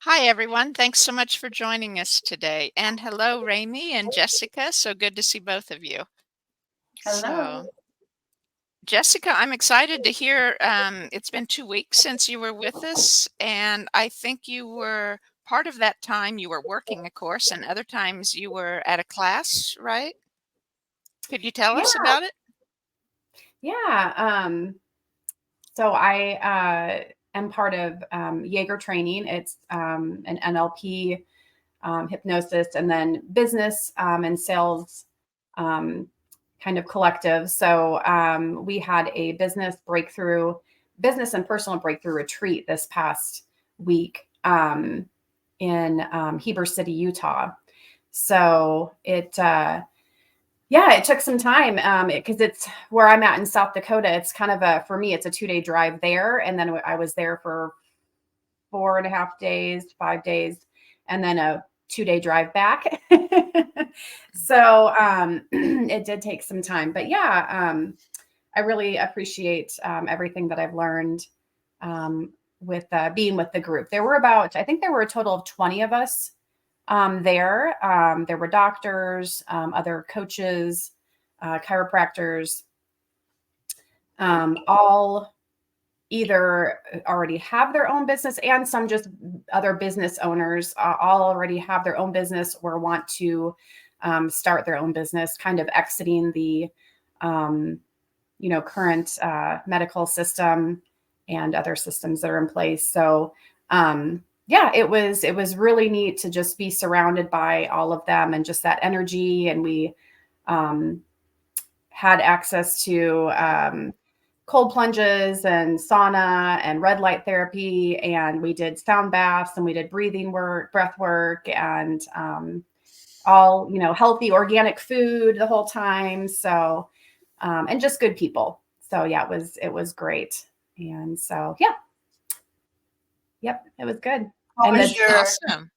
Hi, everyone. Thanks so much for joining us today. And hello, Ramie and Jessica. So good to see both of you. Hello. So, Jessica, I'm excited to hear. It's been 2 weeks since you were with us, and I think you were part of that time you were working a course, and other times you were at a class, right? Could you tell Yeah, us about it? yeah. So I am part of Jaeger training. It's an NLP hypnosis and then business and sales um, kind of collective. So we had a business and personal breakthrough retreat this past week in Heber City, Utah. So it took some time because it's where I'm at in South Dakota. It's kind of for me, it's a 2-day drive there. And then I was there for 4.5 days, 5 days, and then a 2-day drive back. So it did take some time. But yeah, I really appreciate everything that I've learned with being with the group. I think there were a total of 20 of us there. There were doctors, other coaches, chiropractors, all either already have their own business and some just other business owners, all already have their own business or want to start their own business, kind of exiting the current medical system and other systems that are in place. So yeah, it was really neat to just be surrounded by all of them and just that energy. And we um, had access to cold plunges and sauna and red light therapy, and we did sound baths and we did breathing work, breath work, and all healthy organic food the whole time. So and just good people. So yeah, it was great. And so yeah, yep, it was good. What And was the That's your, awesome.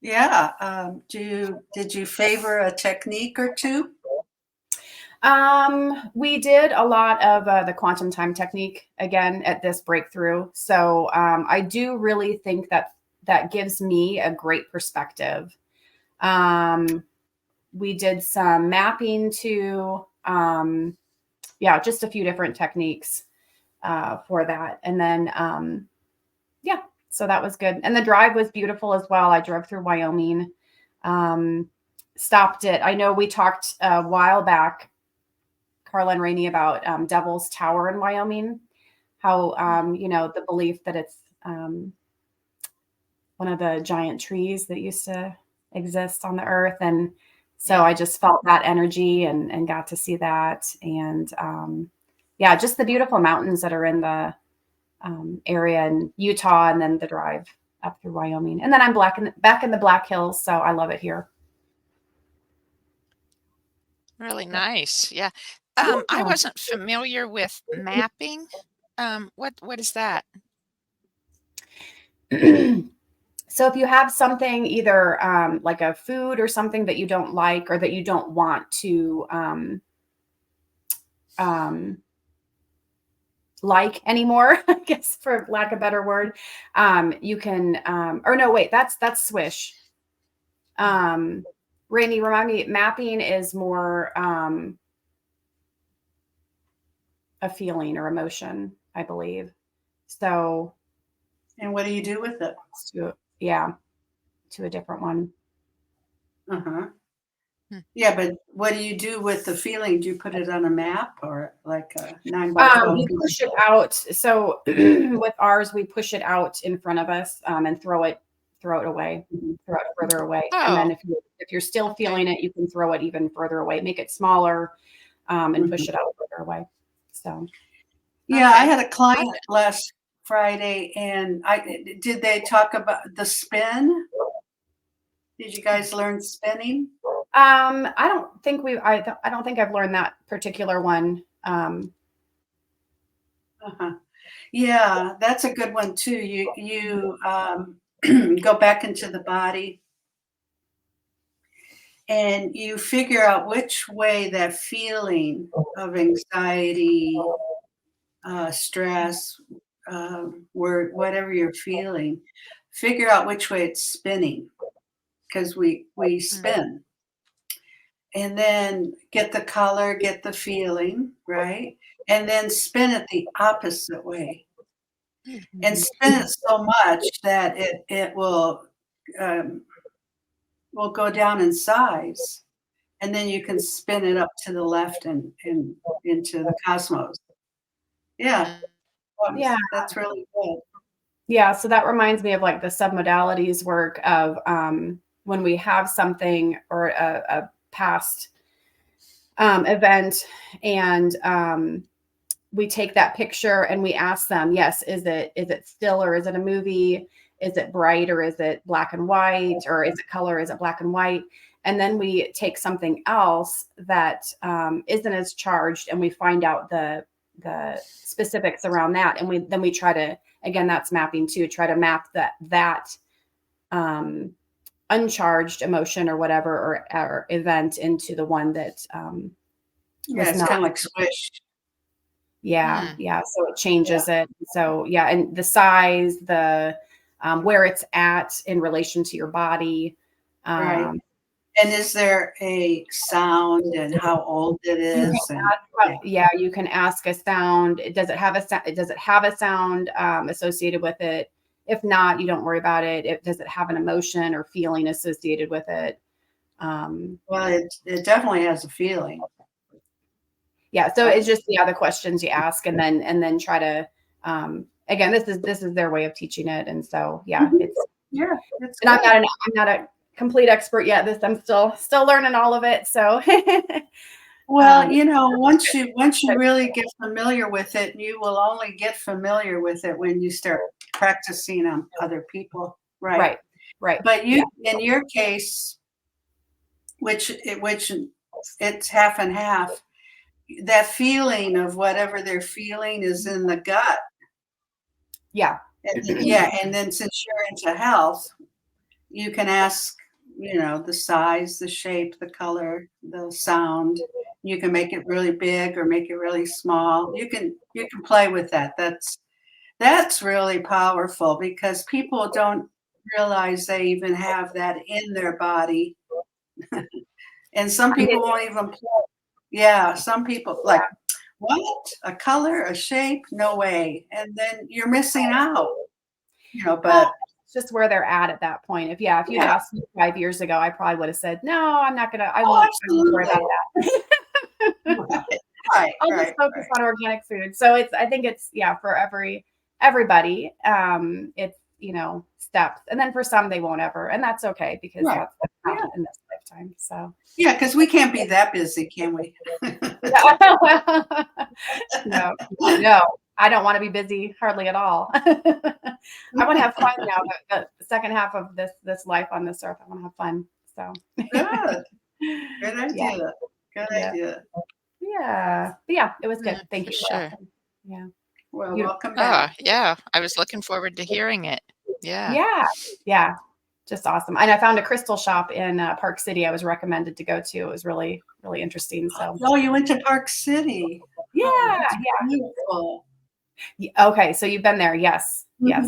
yeah, did you favor a technique or two? we did a lot of the quantum time technique again at this breakthrough. So I do really think that that gives me a great perspective. Um, we did some mapping too. Yeah, just a few different techniques for that. And then yeah, so that was good. And the drive was beautiful as well. I drove through Wyoming, um, stopped it. I know we talked a while back, Carla and Rainey, about Devil's Tower in Wyoming, how, the belief that it's one of the giant trees that used to exist on the earth. And so Yeah. I just felt that energy and got to see that. And yeah, just the beautiful mountains that are in the area in Utah, and then the drive up through Wyoming. And then I'm back in the Black Hills, so I love it here. Really Yeah. nice. Yeah. I wasn't familiar with mapping. What is that? So if you have something, either like a food or something that you don't like or that you don't want to um, like anymore, I guess for lack of a better word, you can or no, wait, that's swish. Um, Rainey, remind me, mapping is more a feeling or emotion, I believe. So And what do you do with it? yeah, to a different one. Uh-huh. Hmm. Yeah, but what do you do with the feeling? Do you put it on a map or like a 9 by 12 You piece? push it out. So with ours, we push it out in front of us and throw it away, throw it further away. And then Oh, if you're still okay. feeling it, you can throw it even further away, make it smaller, and push Mhm. it out further away. So Yeah, I Okay. had a Got client it. last Friday, and did they talk about the spin? Did you guys learn spinning? I don't think I've learned that particular one. Uh-huh. Yeah, that's a good one too. You go back into the body and you figure out which way that feeling of anxiety, stress, whatever you're feeling, figure out which way it's spinning, because we spin, and then get the color, get the feeling, right? And then spin it the opposite way, and spin it so much that it will go down in size, and then you can spin it up to the left and into the cosmos. Yeah, Yeah. that's really good. Yeah, so that reminds me of like the submodalities work of when we have something or a past event, and we take that picture and we ask them, yes, is it still, or is it a movie? Is it bright, or is it black and white, or is it color? Is it black and white? And then we take something else that isn't as charged, and we find out the specifics around that, and we try to, again, that's mapping too, try to map that uncharged emotion or whatever, or event into the one that Yeah, it's kind of like squish. Yeah. So it changes it. So yeah, and the size, the where it's at in relation to your body. Right. And is there a sound, and how old it is? You can ask a sound. Does it have a sound associated with it? If not, you don't worry about it. Does it have an emotion or feeling associated with it? Well, it definitely has a feeling. Yeah, so it's just the questions you ask, and then try to again, this is their way of teaching it, and so it's and I'm not a complete expert yet. I'm still learning all of it. So well, once you really get familiar with it, you will only get familiar with it when you start practicing on other people, right? But in your case, which it's half and half, that feeling of whatever they're feeling is in the gut. And then since you're into health, you can ask, the size, the shape, the color, the sound. You can make it really big or make it really small. You can play with that. That's really powerful, because people don't realize they even have that in their body. And some people won't even play. Yeah, some people like, what? A color, a shape? No way. And then you're missing out. But it's just where they're at that point. If you'd asked me 5 years ago, I probably would have said, no, I'm not gonna, I won't worry about that. I'll just focus on organic food. So I think it's for everybody. It's steps, and then for some they won't ever, and that's okay, because that's not in this lifetime. So because we can't be that busy, can we? No, I don't want to be busy hardly at all. I want to have fun now. The second half of this life on this earth, I want to have fun. So good idea. Good idea. Yeah, it was good. Thank you. Sure. Yeah. Well, welcome back. I was looking forward to hearing it. Yeah. Just awesome. And I found a crystal shop in Park City I was recommended to go to. It was really, really interesting. So you went to Park City. Yeah. Beautiful. Okay, so you've been there. Yes. Yep.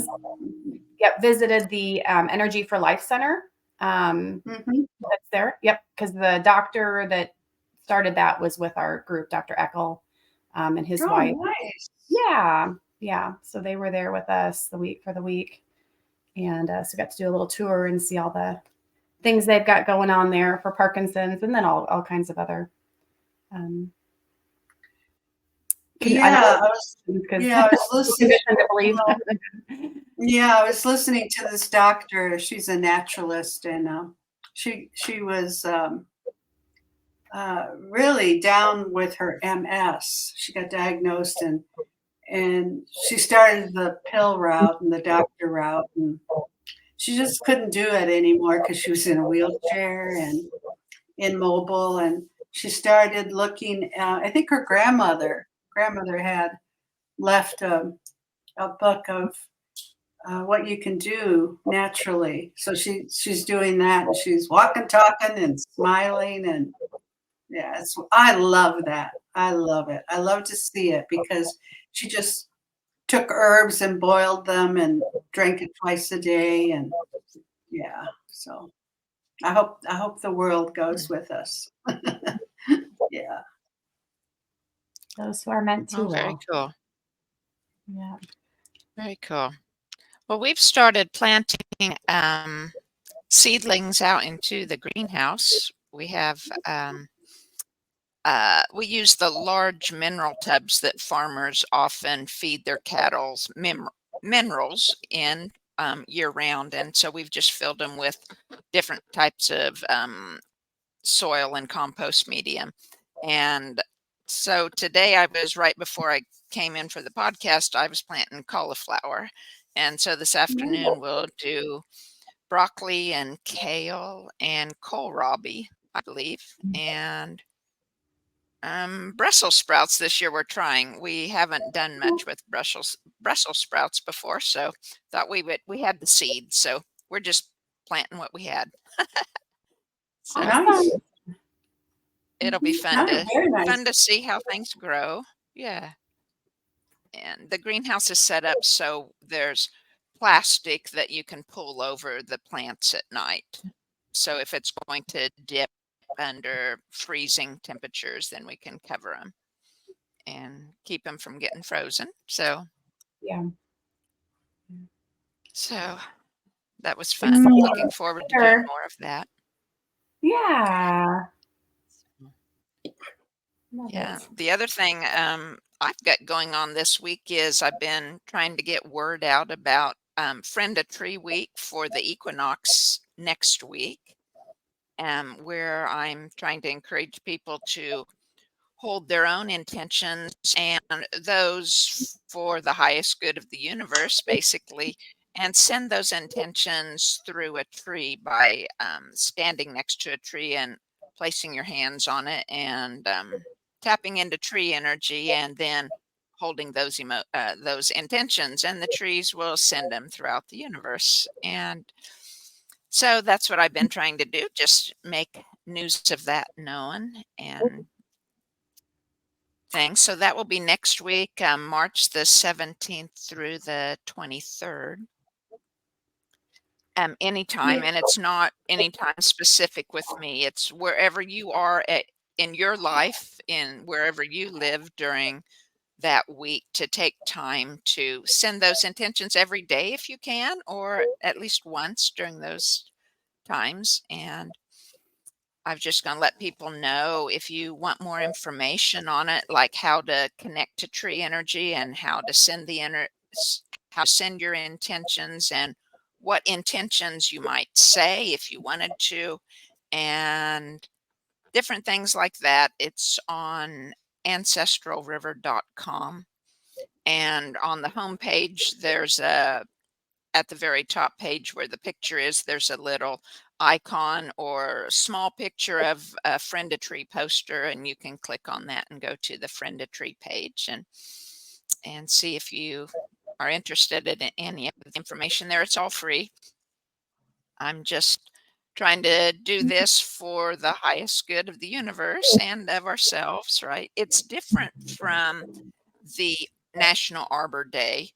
Visited the Energy for Life Center. That's there. Yep. Because the doctor that started that was with our group, Dr. Eckel, and his wife. Nice. Yeah. So they were there with us for the week. And so got to do a little tour and see all the things they've got going on there for Parkinson's, and then all kinds of other. I was listening. I was listening to this doctor. She's a naturalist, and she was really down with her MS. She got diagnosed, and she started the pill route and the doctor route, and she just couldn't do it anymore because she was in a wheelchair and immobile. And she started looking. I think her grandmother had left a book of what you can do naturally. So she's doing that, and she's walking, talking, and smiling, and I love that. I love it. I love to see it, because she just took herbs and boiled them and drank it twice a day. And yeah, so I hope the world goes with us. Yeah. Those who are meant to Oh, very will. cool. Yeah. Very cool. Well, we've started planting seedlings out into the greenhouse. We have we use the large mineral tubs that farmers often feed their cattle's minerals in year round, and so we've just filled them with different types of soil and compost medium. And so today I was right before I came in for the podcast, I was planting cauliflower. And so this afternoon we'll do broccoli and kale and kohlrabi, I believe. And Brussels sprouts this year we're trying. We haven't done much with Brussels sprouts before, so thought we had the seeds, so we're just planting what we had. So Nice. it'll be Very nice. fun to see how things grow. Yeah. And the greenhouse is set up so there's plastic that you can pull over the plants at night. So if it's going to dip under freezing temperatures, then we can cover them and keep them from getting frozen. So Yeah. that was fun. Looking forward to doing Sure. more of that. Yeah. Love Yeah. it. The other thing I've got going on this week is I've been trying to get word out about Friend a Tree Week for the Equinox next week, where I'm trying to encourage people to hold their own intentions and those for the highest good of the universe, basically, and send those intentions through a tree by standing next to a tree and placing your hands on it and tapping into tree energy and then holding those intentions, and the trees will send them throughout the universe. And so that's what I've been trying to do, just make news of that known and things. So that will be next week, March the 17th through the 23rd. Anytime, and it's not anytime specific with me. It's wherever you are in your life, in wherever you live during that week, to take time to send those intentions every day if you can, or at least once during those times. And I've just going to let people know if you want more information on it, like how to connect to tree energy and how to send how to send your intentions and what intentions you might say if you wanted to, and different things like that. It's on ancestralriver.com, and on the homepage there's at the very top page where the picture is, there's a little icon or small picture of a Friend a Tree poster, and you can click on that and go to the Friend a Tree page and see if you are interested in any of the information there. It's all free. I'm just trying to do this for the highest good of the universe and of ourselves, right? It's different from the National Arbor Day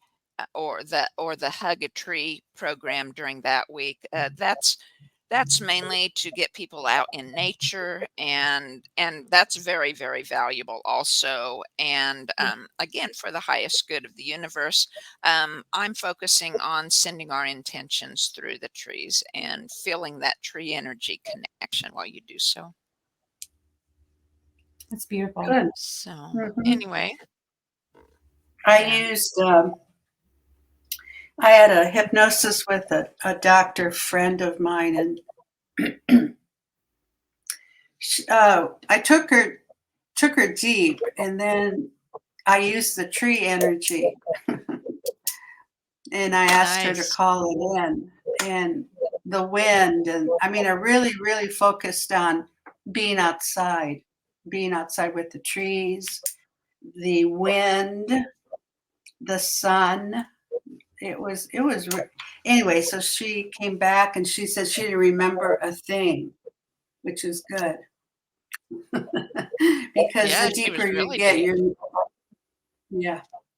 or the Hug a Tree program during that week. That's mainly to get people out in nature, and that's very, very valuable also. And again, for the highest good of the universe, I'm focusing on sending our intentions through the trees and feeling that tree energy connection while you do so. That's beautiful. Good. So anyway, I had a hypnosis with a doctor friend of mine, and I took her deep, and then I used the tree energy, and I asked her to call it in, and the wind, and I mean, I really, really focused on being outside with the trees, the wind, the sun. It was anyway. So she came back and she said she didn't remember a thing, which is good. Because the deeper you get, you're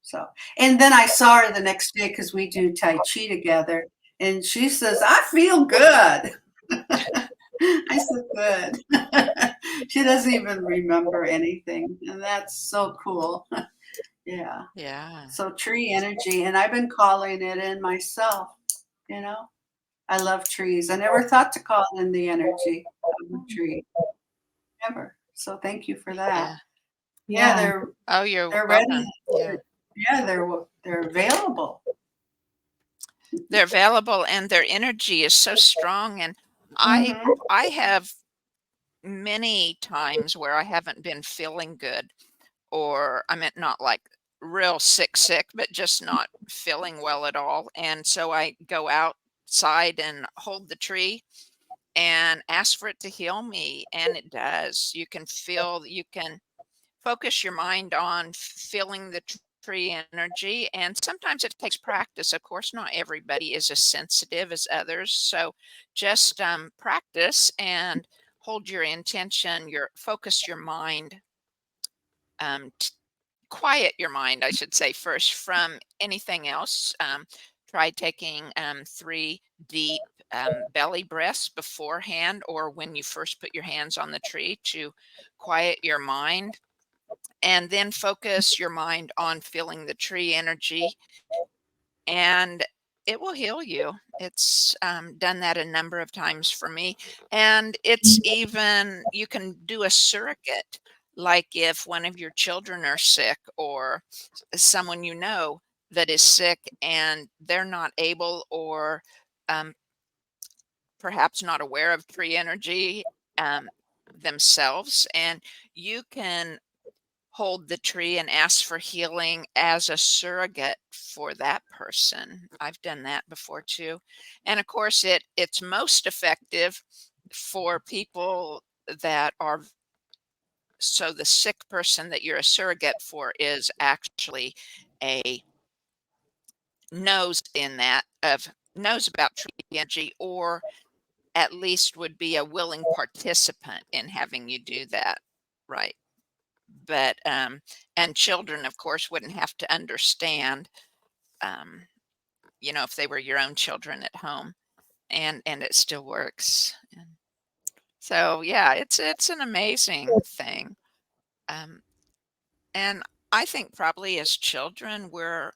So, and then I saw her the next day because we do Tai Chi together, and she says, "I feel good." I said, "Good." She doesn't even remember anything, and that's so cool. Yeah. Yeah. So tree energy, and I've been calling it in myself. You know, I love trees. I never thought to call in the energy of a tree, never. So thank you for that. Yeah. Yeah, Yeah. Oh, you're they're ready. welcome. Yeah. Yeah, they're available. They're available and their energy is so strong. And I Mhm. I have many times where I haven't been feeling good, or I meant not like real sick, but just not feeling well at all. And so I go outside and hold the tree and ask for it to heal me. And it does. You can focus your mind on feeling the tree energy. And sometimes it takes practice. Of course, not everybody is as sensitive as others. So just practice and hold your intention, focus your mind, t- quiet your mind, I should say, first from anything else. Try taking 3 deep belly breaths beforehand or when you first put your hands on the tree to quiet your mind, and then focus your mind on feeling the tree energy, and it will heal you. It's done that a number of times for me. And it's even, you can do a surrogate, like if one of your children are sick or someone you know that is sick and they're not able or um, perhaps not aware of tree energy um, themselves, and you can hold the tree and ask for healing as a surrogate for that person. I've done that before too. And of course it's most effective for people that are, so the sick person that you're a surrogate for is actually a knows in that of knows about tree energy, or at least would be a willing participant in having you do that. Right. But and children of course wouldn't have to understand, um if they were your own children at home, and it still works. And so yeah, it's an amazing thing. um and I think probably as children we're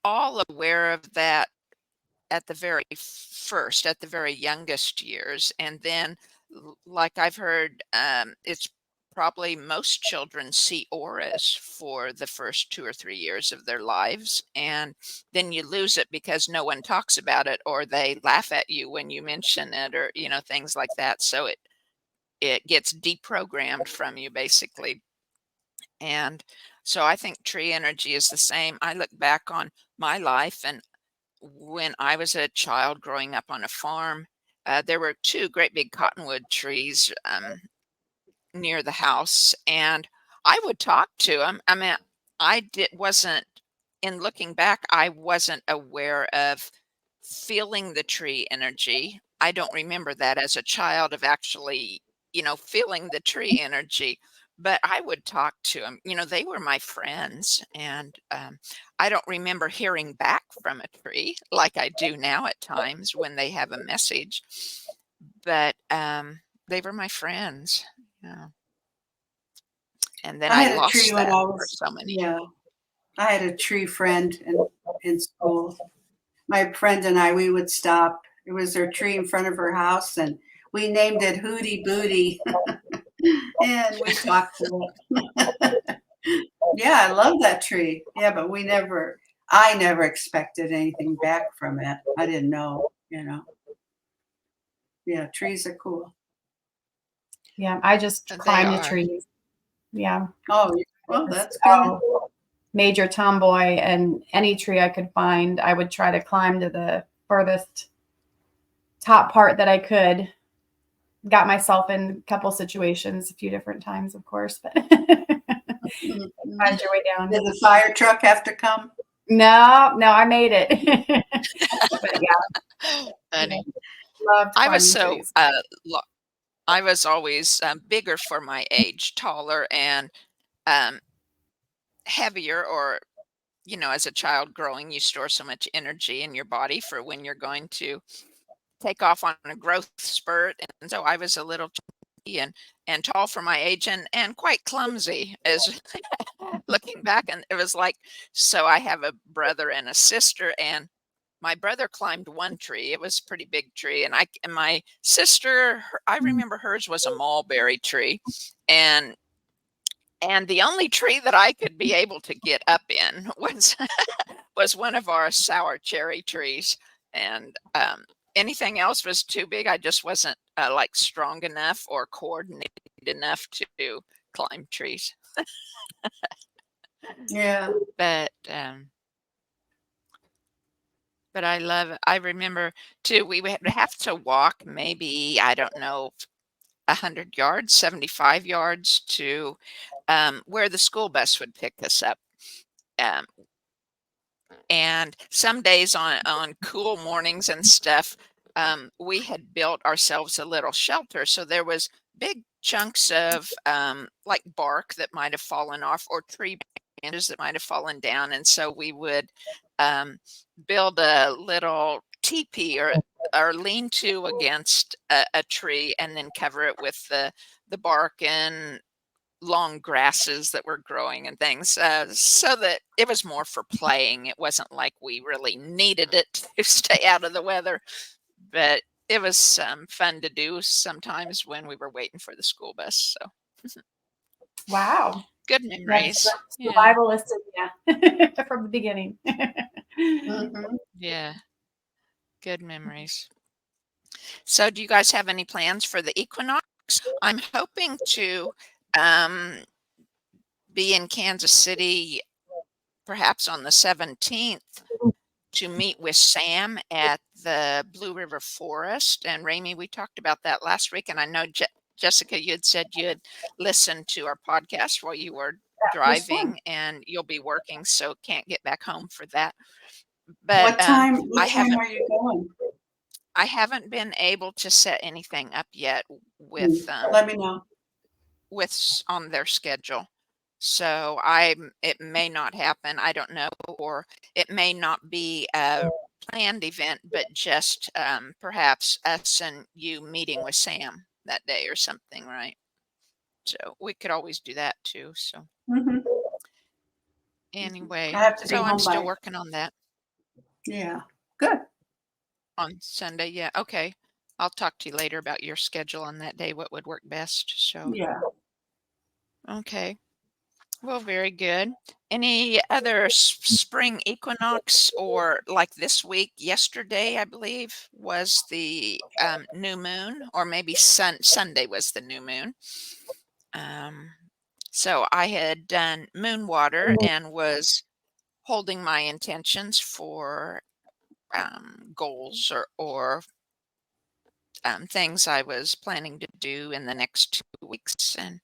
all aware of that at the very first, at the very youngest years. And then, like I've heard, it's probably most children see auras for the first 2 or 3 years of their lives. And then you lose it because no one talks about it, or they laugh at you when you mention it, or, things like that. So it gets deprogrammed from you basically. And so I think tree energy is the same. I look back on my life, and when I was a child growing up on a farm, there were 2 great big cottonwood trees near the house, and I would talk to them. I mean, wasn't, in looking back, I wasn't aware of feeling the tree energy. I don't remember that as a child of actually, feeling the tree energy, but I would talk to them. They were my friends, and I don't remember hearing back from a tree like I do now at times when they have a message, but they were my friends. Yeah. And then I I had a tree lost when that I for was, so many. yeah, I had a tree friend in school. My friend and I, we would stop. It was her tree in front of her house, and we named it Hootie Booty, and we talked to it. Yeah, I love that tree. Yeah, but I never expected anything back from it. I didn't know. Yeah, trees are cool. Yeah. I just They climb the are. trees. Yeah. Oh, yeah. Well, Just that's good. major tomboy, and any tree I could find, I would try to climb to the furthest top part that I could. Got myself in a couple situations a few different times, of course, but Mhm. find your way down. Did the fire truck have to come? No, I made it. But yeah, Funny. loved I was climbing so trees. I was always bigger for my age, taller, and um, heavier, or as a child growing, you store so much energy in your body for when you're going to take off on a growth spurt. And so I was a little chunky and tall for my age, and quite clumsy, as looking back. And it was like, so I have a brother and a sister, and my brother climbed one tree. It was a pretty big tree, and my sister, I remember hers was a mulberry tree, and the only tree that I could be able to get up in was one of our sour cherry trees, and anything else was too big. I just wasn't like strong enough or coordinated enough to climb trees. Yeah. But I love it. I remember too, we would have to walk maybe, I don't know, 100 yards, 75 yards to where the school bus would pick us up. Um, and some days on cool mornings and stuff, we had built ourselves a little shelter. So there was big chunks of like bark that might have fallen off, or tree branches that might have fallen down. And so we would build a little teepee or lean-to against a tree, and then cover it with the bark and long grasses that were growing and things, so that it was more for playing. It wasn't like we really needed it to stay out of the weather, but it was fun to do sometimes when we were waiting for the school bus. So Wow. good Yeah, memories. Yeah. survivalist from the beginning. Yeah, good memories. So do you guys have any plans for the equinox? I'm hoping to be in Kansas City perhaps on the 17th to meet with Sam at the Blue River Forest. And Ramie, we talked about that last week, and I know Jessica, you had said you had listened to our podcast while you were driving, and you'll be working, so can't get back home for that. But What time are you going? I haven't been able to set anything up yet with Let me know. on their schedule. So it may not happen. I don't know, or it may not be a planned event, but just perhaps us and you meeting with Sam that day or something, right? So we could always do that too. So anyway, I have to be so I'm home still by. working on that Yeah. Good. on Sunday. Yeah. Okay. I'll talk to you later about your schedule on that day, what would work best. So Yeah. okay. Well, very good. Any other spring equinox, or like this week, yesterday, I believe, was the new moon, or maybe Sunday was the new moon. So I had done moon water and was holding my intentions for goals or things I was planning to do in the next 2 weeks. And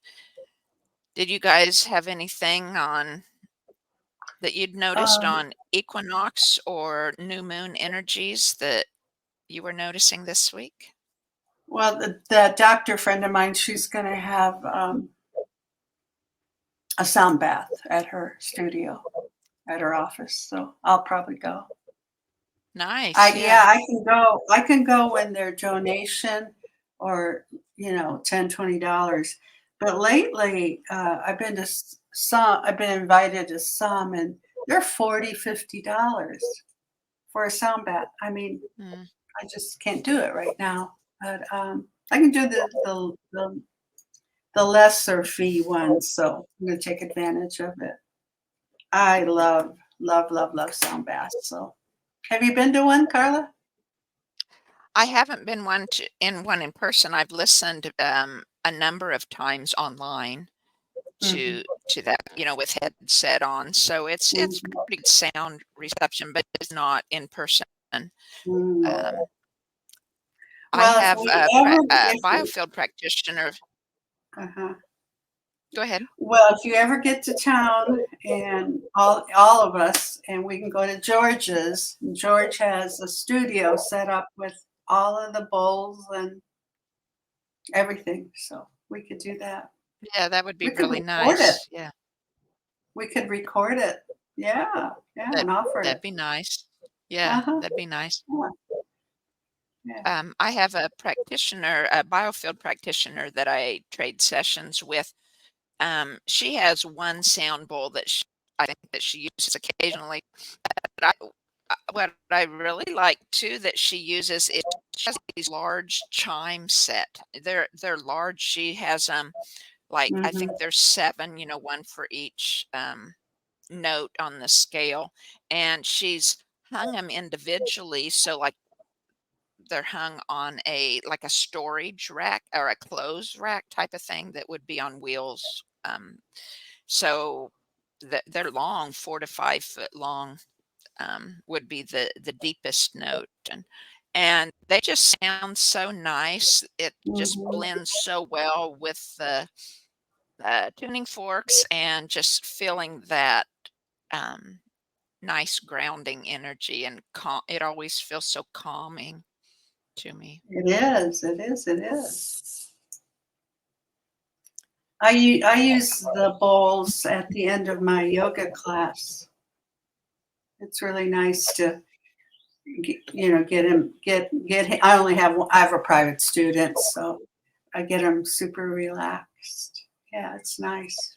did you guys have anything that you'd noticed on equinox or new moon energies that you were noticing this week? Well, the doctor friend of mine, she's going to have a sound bath at her studio, at her office. So I'll probably go. Nice. Yeah, I can go. I can go when they're donation, or $10-$20. But lately, I've been to some. I've been invited to some, and they're $40-$50 for a sound bath. I mean, I just can't do it right now. But I can do the lesser fee ones, so I'm going to take advantage of it. I love sound baths. So, have you been to one, Carla? I haven't been in one in person. I've listened a number of times online to that, with headset on. So it's pretty good sound reception, but it's not in person. I have a biofield practitioner. Go ahead. Well, if you ever get to town, and all of us, and we can go to George's. George has a studio set up with all of the bowls and everything, so we could do that. Yeah, that would be We could really record it. nice. Yeah. We could record it. Yeah, yeah, That and offer that'd it. be nice. Yeah, Uh-huh. that'd be nice. Yeah, yeah. I have a practitioner, a biofield practitioner that I trade sessions with. She has one sound bowl that I think that she uses occasionally. But what I really like too that she uses is she has these large chime set. They're large. She has like I Mhm. think there's 7, one for each note on the scale, and she's hung them individually. So like they're hung on a storage rack or a clothes rack type of thing that would be on wheels. So they're long, 4 to 5 foot long, would be the deepest note, and they just sound so nice. It just Mhm. blends so well with the tuning forks and just feeling that um, nice grounding energy and it always feels so calming to me. It is. It is. It is. I use the bowls at the end of my yoga class. It's really nice to get him get. I only have I have a private student, so I get him super relaxed. Yeah, it's nice.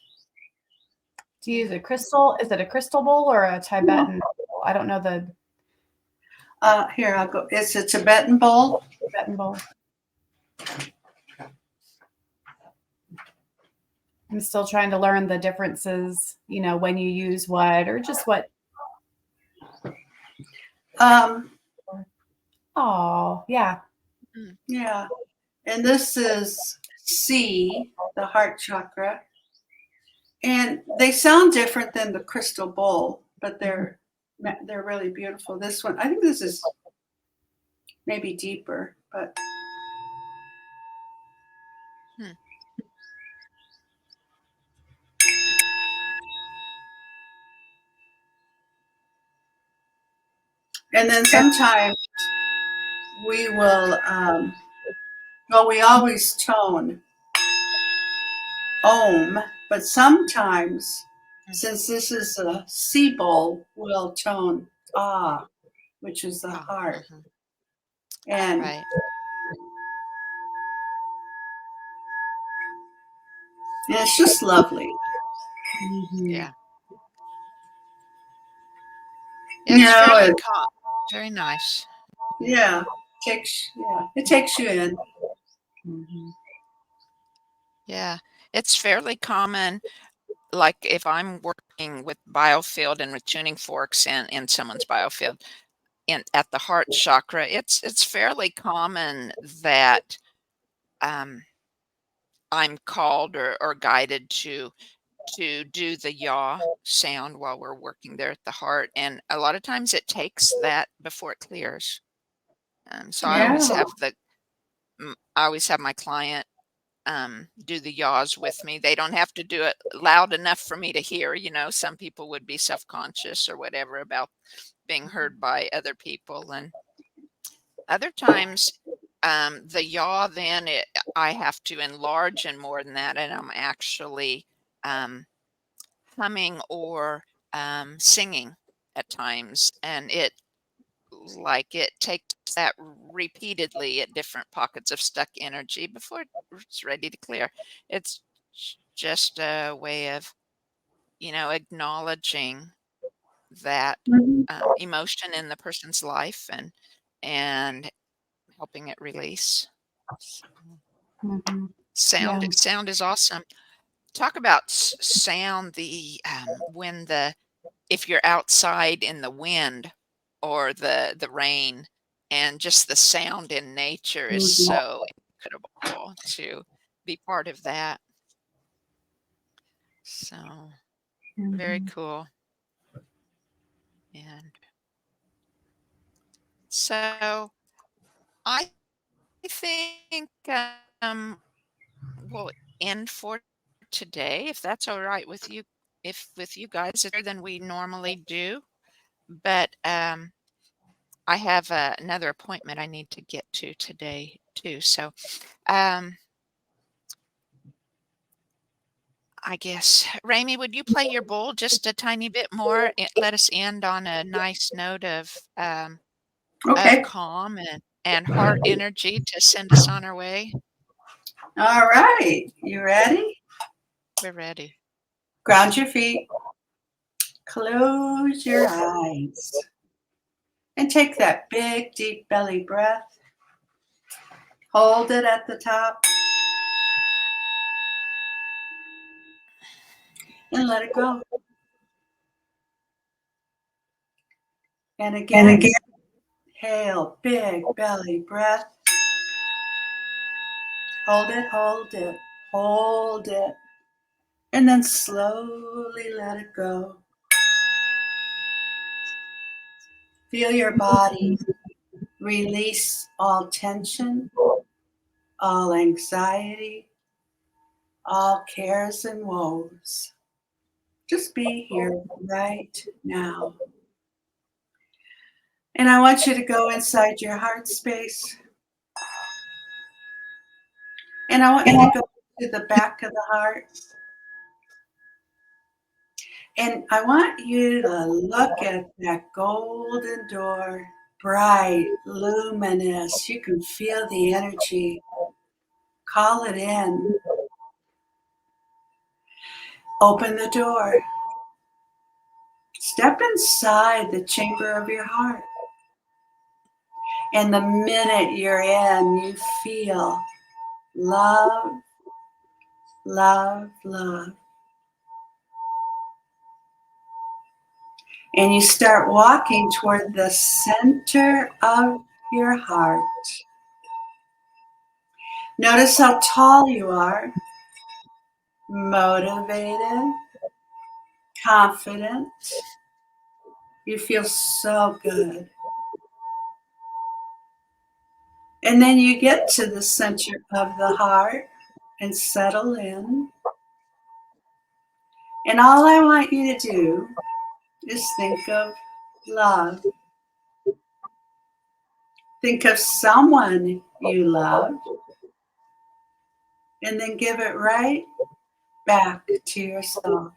Do you use a crystal? Is it a crystal bowl or a Tibetan bowl? I don't know the Here I'll go. It's a Tibetan bowl. Tibetan bowl. I'm still trying to learn the differences, when you use what or just what. Um, Oh, yeah. yeah, and this is C, the heart chakra, and they sound different than the crystal bowl, but they're really beautiful. This one, I think this is maybe deeper, but Hmm. and then sometimes we will. Well, we always tone Om, but sometimes, since this is a C bowl, we'll tone Ah, which is the Ah, heart, and right. it's just lovely. Mhm. Yeah. You It's know, fairly it, calm. Very nice. yeah, it takes you in. Mhm. Yeah. It's fairly common. Like if I'm working with biofield and with tuning forks in someone's biofield at the heart chakra, it's fairly common that um, I'm called or guided to do the yaw sound while we're working there at the heart, and a lot of times it takes that before it clears. So Yeah. I always have my client do the yaws with me. They don't have to do it loud enough for me to hear. Some people would be self-conscious or whatever about being heard by other people, and other times the yaw then I have to enlarge and more than that, and I'm actually um, humming or singing at times, and it takes that repeatedly at different pockets of stuck energy before it's ready to clear. It's just a way of acknowledging that Mhm. emotion in the person's life and helping it release. So, Mhm. sound Yeah. sound is awesome. Talk about sound. When the if you're outside in the wind or the rain, and just the sound in nature is Mhm. so incredible to be part of that. So very Mhm. cool. And so I think we'll end for today if that's all right with you. If with you guys, it's better than we normally do, but I have another appointment I need to get to today too. So um, I guess. Ramie, would you play your bowl just a tiny bit more? Let us end on a nice note of Okay. calm and heart energy to send us on our way. All right. You ready? We're ready. Ground your feet. Close your eyes. And take that big, deep belly breath. Hold it at the top. And let it go. And again, exhale, big belly breath. Hold it, hold it, hold it. And then slowly let it go. Feel your body release all tension, all anxiety, all cares and woes. Just be here right now. And I want you to go inside your heart space. And I want you to go to the back of the heart. And I want you to look at that golden door, bright, luminous. You can feel the energy. Call it in. Open the door. Step inside the chamber of your heart. And the minute you're in, you feel love, love, love. And you start walking toward the center of your heart. Notice how tall you are, motivated, confident. You feel so good. And then you get to the center of the heart and settle in. And all I want you to do is think of love. Think of someone you love. And then give it right back to yourself.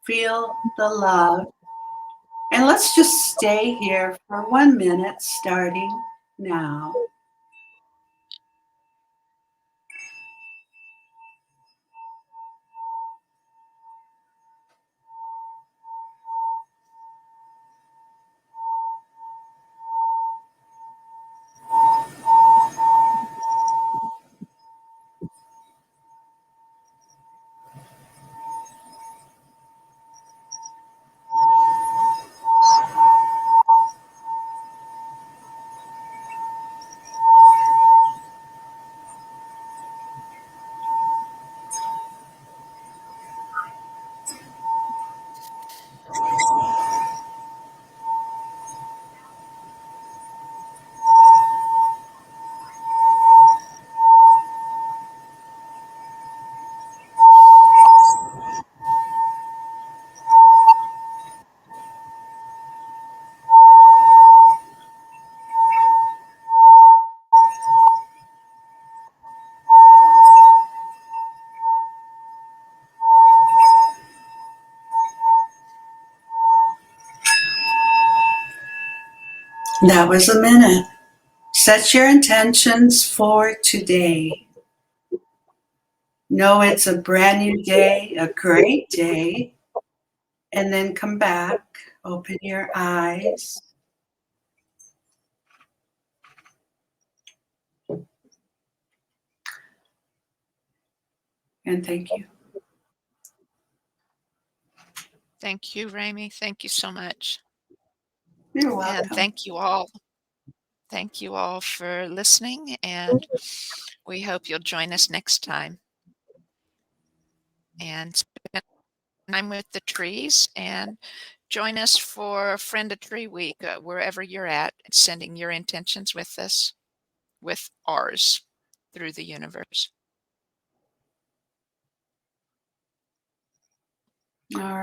Feel the love. And let's just stay here for 1 minute, starting now. That was a minute. Set your intentions for today. Know it's a brand new day, a great day. And then come back, open your eyes. And thank you. Thank you, Ramie. Thank you so much. You're welcome. And thank you all. Thank you all for listening, and we hope you'll join us next time. And spend time with the trees, and join us for Friend a Tree Week, wherever you're at, sending your intentions with us, with ours, through the universe. All right.